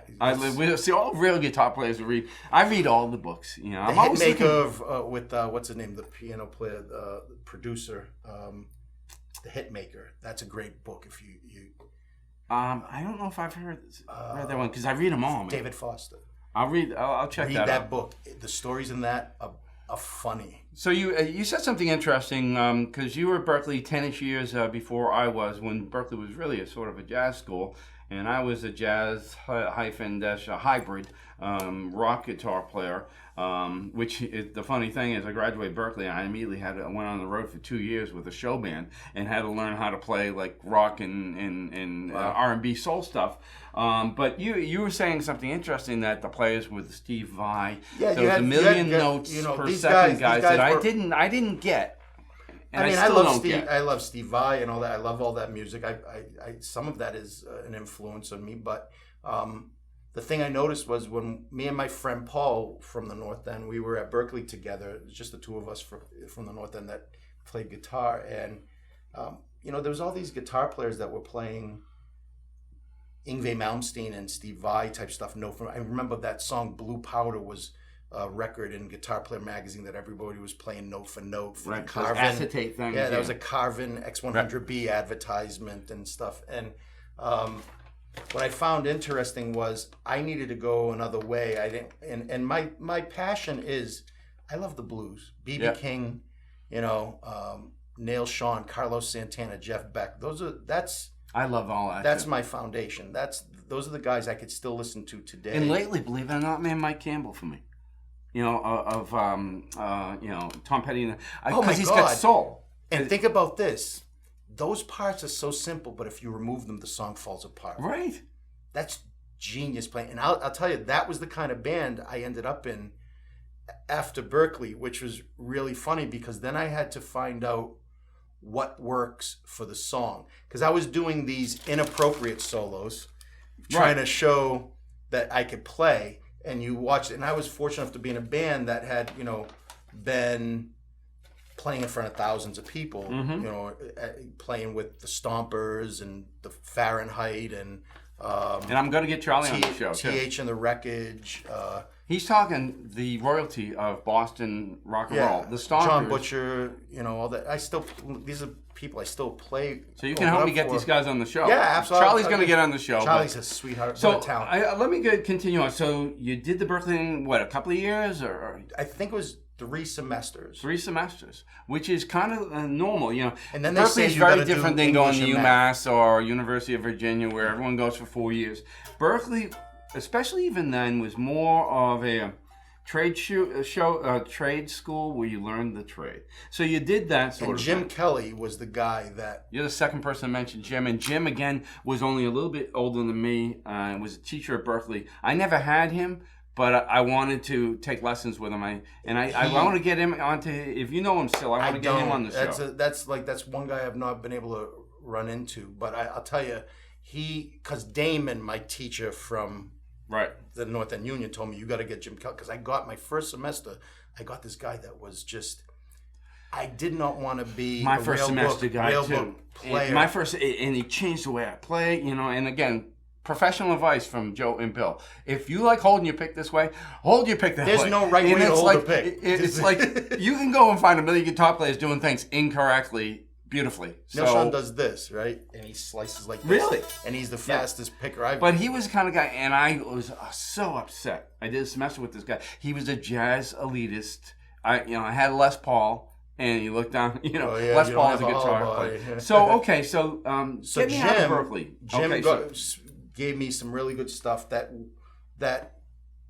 We see all real guitar players read. I read all the books. You know, the I'm always Hitmaker looking... of with what's his name, the piano player, the producer, the Hitmaker. That's a great book. If you. I don't know if I've read that one because I read them all, man. David Foster. I'll check that out. Read that book. The stories in that are funny. So you said something interesting because you were at Berklee 10-ish years before I was, when Berklee was really a sort of a jazz school, and I was a jazz hybrid rock guitar player. Which is, the funny thing is, I graduated Berklee and I immediately went on the road for 2 years with a show band and had to learn how to play like rock and R&B soul stuff. But you were saying something interesting, that the players with Steve Vai, there was a million notes per second guys that I didn't get. And I love Steve Vai and all that. I love all that music. I some of that is an influence on me, but the thing I noticed was when me and my friend Paul from the North End, we were at Berklee together. It was just the two of us from the North End that played guitar, and there was all these guitar players that were playing Yngwie Malmsteen and Steve Vai type stuff. I remember that song "Blue Powder" was a record in Guitar Player magazine that everybody was playing note for note for the Carvin acetate thing. Yeah, that was a Carvin X100B advertisement and stuff. And what I found interesting was I needed to go another way. I didn't, and my passion is, I love the blues. B.B. King, Neil Schon, Carlos Santana, Jeff Beck. I love all that. That's my foundation. Those are the guys I could still listen to today. And lately, believe it or not, man, Mike Campbell for me. Tom Petty. Because he's got soul. And think about this. Those parts are so simple, but if you remove them, the song falls apart. Right. That's genius playing. And I'll tell you, that was the kind of band I ended up in after Berklee, which was really funny because then I had to find out what works for the song. Because I was doing these inappropriate solos, trying to show that I could play. And you watched it. And I was fortunate enough to be in a band that had, been playing in front of thousands of people, playing with the Stompers and the Fahrenheit and I'm going to get Charlie on the show too. TH and the Wreckage. He's talking the royalty of Boston rock and roll. The Stompers. John Butcher, all that. These are people I still play. So you can help me get these guys on the show. Yeah, absolutely. Charlie's going to get on the show. Charlie's a sweetheart. So talent. let me continue on. So you did the Berklee in, a couple of years? Or I think it was 3 semesters. 3 semesters, which is kind of normal, And then Berklee is very different than going to UMass or University of Virginia, where everyone goes for 4 years. Berklee, especially even then, was more of a trade school where you learned the trade. So you did that sort of Jim thing. Kelly was the guy that... You're the second person to mention Jim. And Jim, again, was only a little bit older than me. Was a teacher at Berklee. I never had him, but I wanted to take lessons with him. I want to get him onto... If you know him still, I want to get him on the show. That's one guy I've not been able to run into. But I'll tell you, because Damon, my teacher from... the North End Union, told me, you got to get Jim Kelly. Because I got my first semester, I got this guy that was just, I did not want to be my first semester guy too. Book player. And he changed the way I play, and again, professional advice from Joe and Bill. If you like holding your pick this way, hold your pick that way. There's no right way to hold a pick. It's like, you can go and find a million guitar players doing things incorrectly, beautifully. Neil Schon does this, right? And he slices like this. Really? And he's the fastest picker I've... But he was the kind of guy, and I was so upset. I did a semester with this guy. He was a jazz elitist. I had Les Paul, and he looked down, Les Paul is a guitar player. So get me out of Berklee. Jim gave me some really good stuff that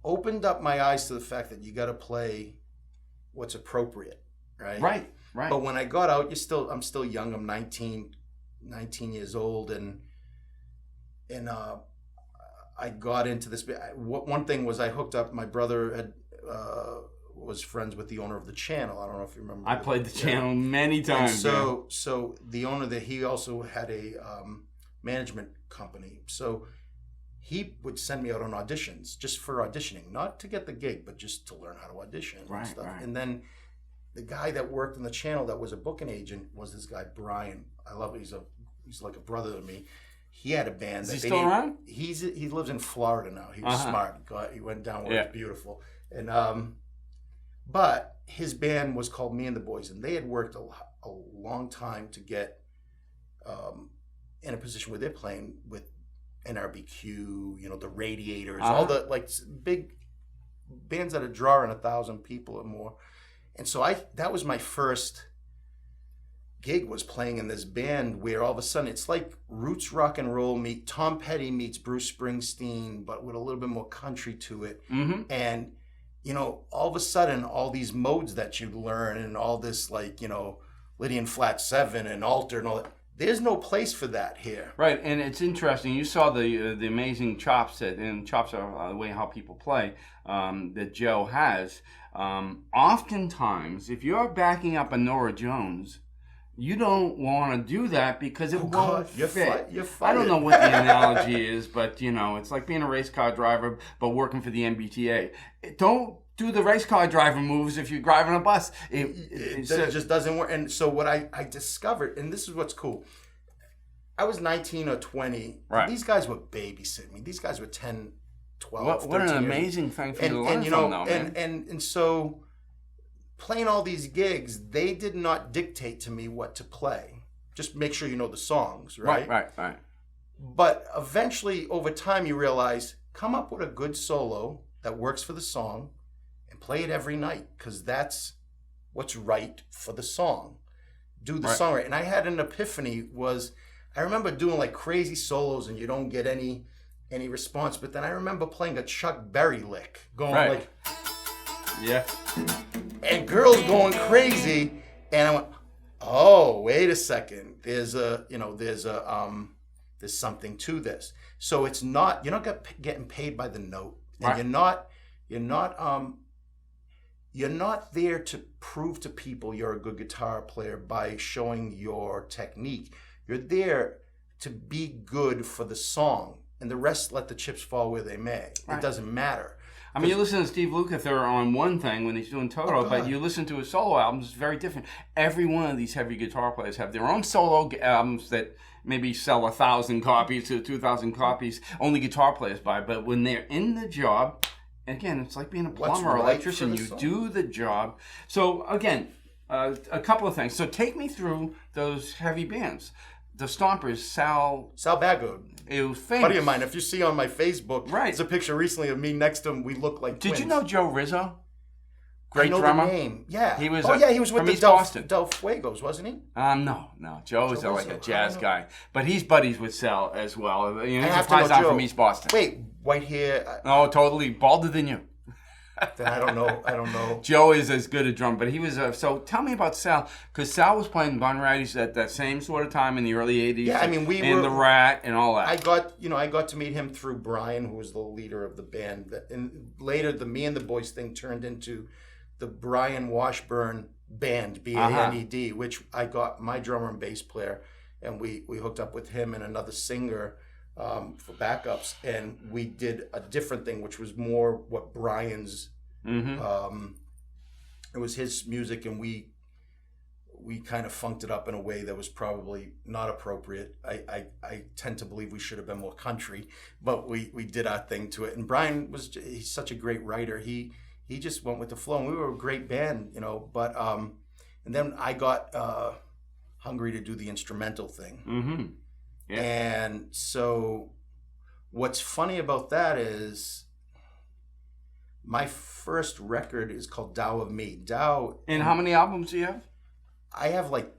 opened up my eyes to the fact that you got to play what's appropriate, right? Right. But when I got out, I'm still young. I'm 19 years old, and I got into this. One thing was I hooked up. My brother was friends with the owner of the channel. I don't know if you remember. I played the channel many times. And so the owner he also had a management company. So he would send me out on auditions just for auditioning, not to get the gig, but just to learn how to audition and stuff. Right. And then the guy that worked in the channel that was a booking agent was this guy Brian. I love it. He's like a brother to me. He had a band. Is he still around? He lives in Florida now. He was smart. He went down where it's beautiful. And but his band was called Me and the Boys, and they had worked a long time to get in a position where they're playing with NRBQ, the Radiators, all the like big bands that are drawing 1,000 people or more. And so that was my first gig, was playing in this band where all of a sudden it's like roots rock and roll Tom Petty meets Bruce Springsteen, but with a little bit more country to it. And all of a sudden all these modes that you learn and all this like Lydian flat 7 and alter and all that. There's no place for that here. Right, and it's interesting. You saw the amazing chops and chops are the way how people play that Joe has. Oftentimes, if you're backing up a Norah Jones, you don't want to do that because it won't fit. You're I don't know what the analogy is, but it's like being a race car driver but working for the MBTA. Don't do the race car driver moves if you're driving a bus. It just doesn't work. And so what I discovered, and this is what's cool, I was 19 or 20. Right. These guys were babysitting me. These guys were 10, 12, what 13 an years. amazing thing for you to learn from, though, man. And so playing all these gigs, they did not dictate to me what to play. Just make sure you know the songs, right? Right. But eventually, over time, you realize, come up with a good solo that works for the song and play it every night, because that's what's right for the song. Do the song right. And I had an epiphany. I remember doing like crazy solos and you don't get any response, but then I remember playing a Chuck Berry lick, going like, yeah, and girls going crazy, and I went, oh, wait a second, there's something to this. So it's not, you're not getting paid by the note, and you're not there to prove to people you're a good guitar player by showing your technique. You're there to be good for the song, and the rest, let the chips fall where they may. Right. It doesn't matter. I mean, you listen to Steve Lukather on one thing when he's doing Toto, but you listen to his solo albums, it's very different. Every one of these heavy guitar players have their own solo albums that maybe sell 1,000 copies to 2,000 copies, only guitar players buy. But when they're in the job, again, it's like being a plumber or electrician. You do the job. So, again, a couple of things. So take me through those heavy bands. The Stompers, Sal Bagode. It was famous. Buddy of mine, if you see on my Facebook, right. There's a picture recently of me next to him. We look like twins. Did you know Joe Rizzo? Great I know drummer. The name. Yeah. He was. He was with the Del Fuegos, wasn't he? No. Joe is like a jazz guy, but he's buddies with Sal as well. He's a paisan from East Boston. Wait, white hair. No, totally balder than you. Then I don't know. Joe is as good a drummer, but he was. So tell me about Sal, because Sal was playing Bun Ratties at that same sort of time in the early '80s. Yeah, I mean the Rat and all that. I got to meet him through Brian, who was the leader of the band. And later, the Me and the Boys thing turned into the Brian Washburn Band, BANED, which I got my drummer and bass player, and we hooked up with him and another singer. For backups, and we did a different thing, which was more what Brian's. It was his music, and we kind of funked it up in a way that was probably not appropriate. I tend to believe we should have been more country, but we did our thing to it. And Brian he's such a great writer. He just went with the flow, and we were a great band, But and then I got hungry to do the instrumental thing. Yeah. And so what's funny about that is my first record is called Tao of Me. And how many albums do you have? I have like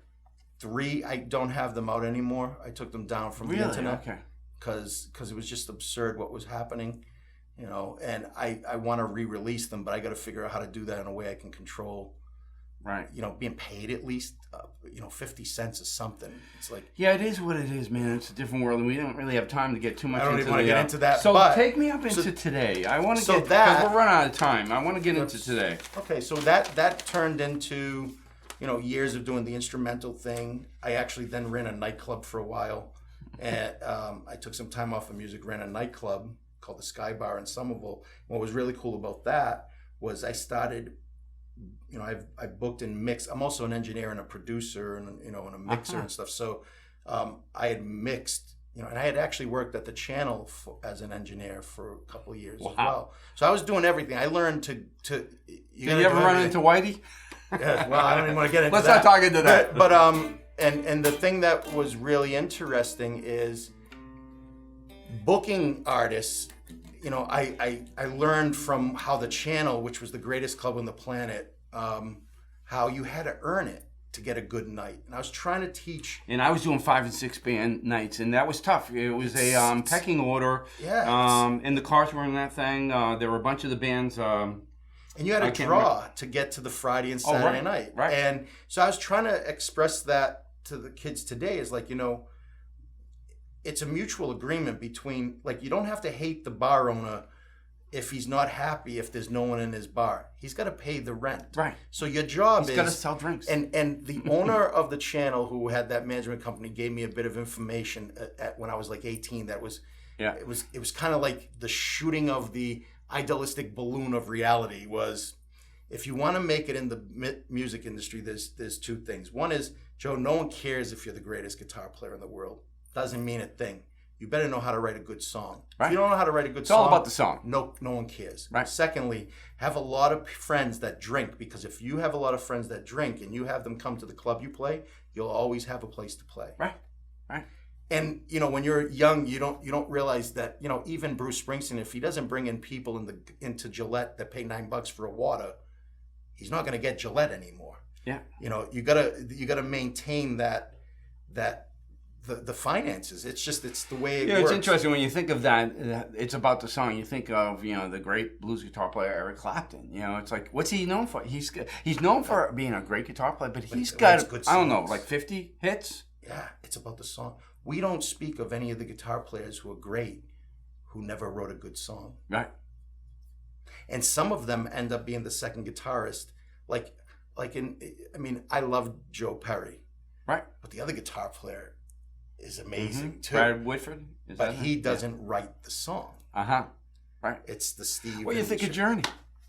3. I don't have them out anymore. I took them down from the internet. Okay. Because it was just absurd what was happening, and I want to re-release them, but I got to figure out how to do that in a way I can control. Right. Being paid at least, 50 cents or something. It's like... Yeah, it is what it is, man. It's a different world, and we don't really have time to get too much into I don't even want to get into that. So take me up into today. I want to get... Because we're running out of time. I want to get into today. Okay, so that turned into, years of doing the instrumental thing. I actually then ran a nightclub for a while. And I took some time off of music, ran a nightclub called the Sky Bar in Somerville. What was really cool about that was I started, I booked and mixed. I'm also an engineer and a producer and, and a mixer and stuff. So I had mixed, and I had actually worked at the channel as an engineer for a couple of years as well. So I was doing everything. I learned to Did you ever run into Whitey? Yeah, well, I don't even want to get into Let's that. not talk into that. But and the thing that was really interesting is booking artists. I learned from how the channel, which was the greatest club on the planet, how you had to earn it to get a good night. And I was trying to teach. And I was doing 5 and 6 band nights, and that was tough. It was a pecking order. Yeah. And the cars were in that thing. There were a bunch of the bands. And you had to draw to get to the Friday and Saturday night. Right. And so I was trying to express that to the kids today is like, it's a mutual agreement between, like, you don't have to hate the bar owner if he's not happy if there's no one in his bar. He's got to pay the rent. Right. So your job is... He's got to sell drinks. And the owner of the channel who had that management company gave me a bit of information when I was like 18 that was... Yeah. It was kind of like the shooting of the idealistic balloon of reality was, if you want to make it in the music industry, there's two things. One is, Joe, no one cares if you're the greatest guitar player in the world. Doesn't mean a thing. You better know how to write a good song. Right. If you don't know how to write a good song, it's all about the song. No one cares. Right. Secondly, have a lot of friends that drink, because if you have a lot of friends that drink and you have them come to the club you play, you'll always have a place to play. Right. Right. And when you're young, you don't realize that even Bruce Springsteen, if he doesn't bring in people into Gillette that pay $9 for a water, he's not going to get Gillette anymore. Yeah. You gotta maintain that the finances. It's the way it works. It's interesting when you think of that. It's about the song. You think of the great blues guitar player Eric Clapton. It's like, what's he known for? He's known for being a great guitar player, but he's got good I don't know, songs. like 50 hits. Yeah, it's about the song. We don't speak of any of the guitar players who are great who never wrote a good song. Right. And some of them end up being the second guitarist. I love Joe Perry. Right. But the other guitar player is amazing too. Brad Whitford. But he doesn't write the song. Right. It's the Steve. Well, you think of Journey.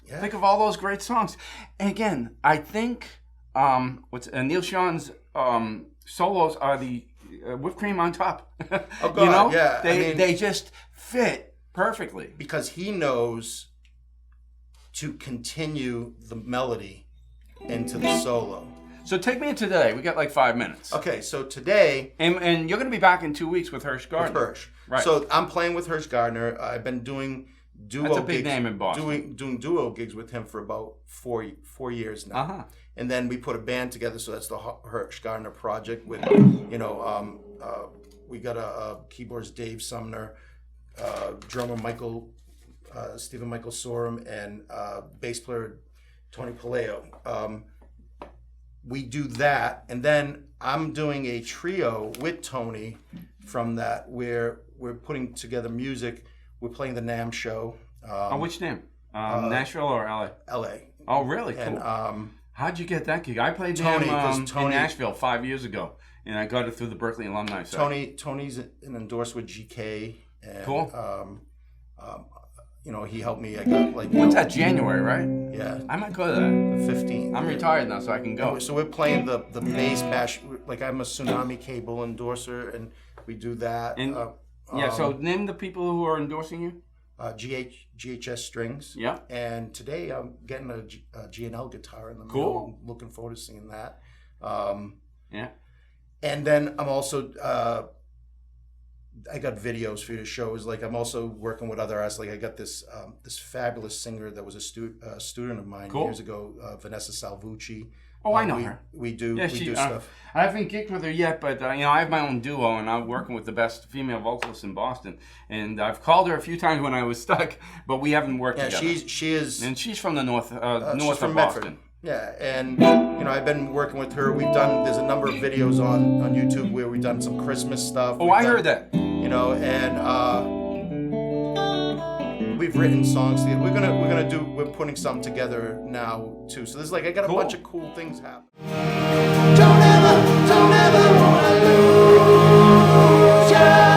Yeah. Think of all those great songs. And again, I think Neil Sean's solos are the whipped cream on top. Oh God, yeah. They just fit perfectly because he knows to continue the melody into the solo. So take me into today. We got like 5 minutes. Okay, so today... And you're going to be back in 2 weeks with Hirsch Gardner. With Hirsch. Right. So I'm playing with Hirsch Gardner. I've been doing duo gigs. That's a big name in Boston. Doing duo gigs with him for about four years now. And then we put a band together, so that's the Hirsch Gardner Project with, we got a keyboards Dave Sumner, drummer Stephen Michael Sorum, and bass player Tony Paleo. We do that, and then I'm doing a trio with Tony from that where we're putting together music. We're playing the NAMM show. Which NAMM? Nashville or LA? LA. Oh, really? Cool. And, how'd you get that gig? I played NAMM in Nashville 5 years ago, and I got it through the Berklee alumni site. Tony's endorsed with GK. And, cool. He helped me. I got when's that? January, right? Yeah. I might go to that. The 15th. I'm retired now, so I can go. So we're playing the bass bash. Like I'm a Tsunami Cable endorser, and we do that. And, so name the people who are endorsing you. GHS Strings. Yeah. And today I'm getting a G&L guitar in the cool. middle. I'm looking forward to singing that. Yeah. And then I'm also... I got videos for you to show. Is like I'm also working with other artists. Like I got this fabulous singer that was a student of mine years ago, Vanessa Salvucci. Oh, I know her. We do stuff. I haven't gigged with her yet, but I have my own duo, and I'm working with the best female vocalist in Boston. And I've called her a few times when I was stuck, but we haven't worked together. She is, and she's from the north she's of from Boston. Medford. Yeah, and I've been working with her. There's a number of videos on YouTube where we've done some Christmas stuff. I heard that. And we've written songs together. We're putting something together now too. So there's I got a bunch of cool things happening. Don't ever wanna lose ya.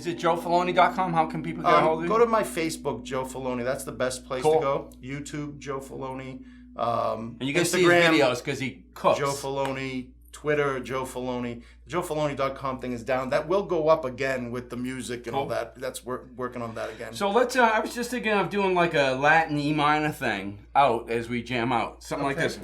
Is it joefeloni.com? How can people get a hold of you? Go to my Facebook, Joe Fulani. That's the best place to go. YouTube, Joe Fulani. And you can Instagram, see his videos because he cooks. Joe Fulani. Twitter, Joe Fulani. The joefeloni.com thing is down. That will go up again with the music and all that. That's working on that again. So let's. I was just thinking of doing like a Latin E minor thing out as we jam out. Something like this.